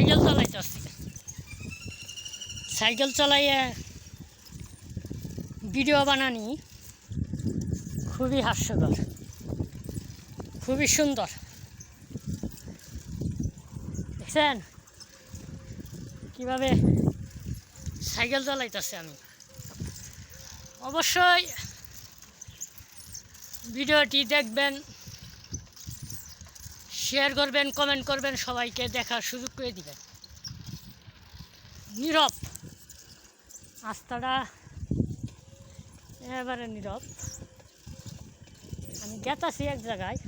Cycle চালাইতেছি। Cycle চালাইয়ে video বানানি খুবই হাস্যকর, খুবই সুন্দর। দেখছেন কীভাবে সাইকেল চালাইতেছে আমি। অবশ্যই ভিডিওটি দেখবেন, শেয়ার করবেন, কমেন্ট করবেন, সবাইকে দেখার সুযোগ করে দিবেন। নীরব রাস্তাটা এবারে নীরব। আমি গেতাছি এক জায়গায়,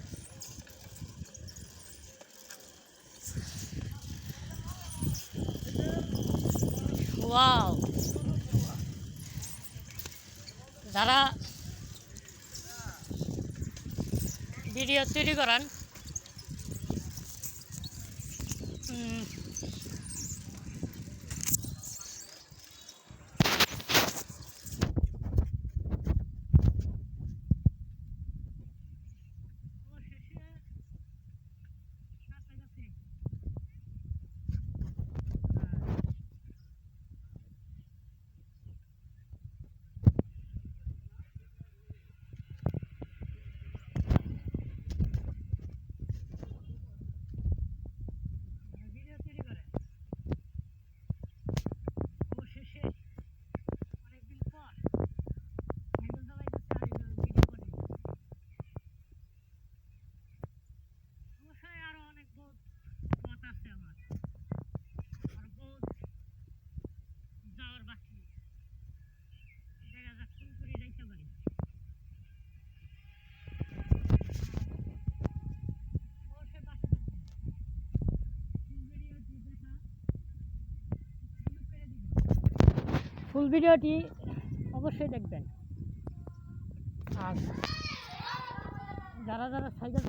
ওয়াও। যারা ভিডিও তৈরি করেন ফুল ভিডিওটি অবশ্যই দেখবেন। আর যারা যারা সাইকেল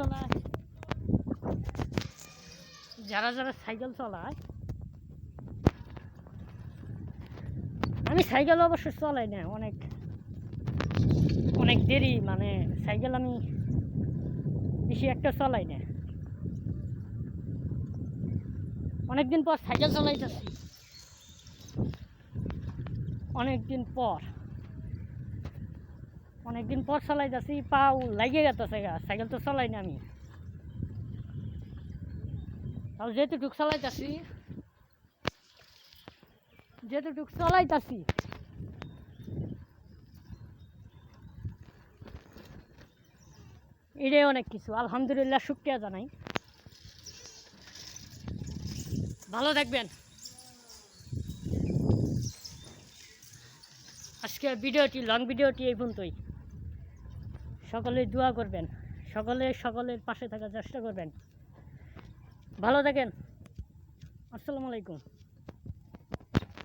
চালায়, আমি সাইকেল অবশ্য চালাই না, অনেক দেরি, মানে সাইকেল আমি বেশি একটা চালাই না। অনেকদিন পর সাইকেল চালাইতেছি, অনেকদিন পর চালাইতেছি। পাও লাগিয়ে গেছে, সাইকেল তো চালাই না আমি। তাও যেটুক চালাইতেছি এটাই অনেক কিছু। আলহামদুলিল্লাহ, শুকরিয়া জানাই। ভালো থাকবেন। আজকে ভিডিওটি, লং ভিডিওটি এই পর্যন্তই। সকলে দোয়া করবেন, সকলের পাশে থাকার চেষ্টা করবেন। ভালো থাকেন। আসসালামু আলাইকুম।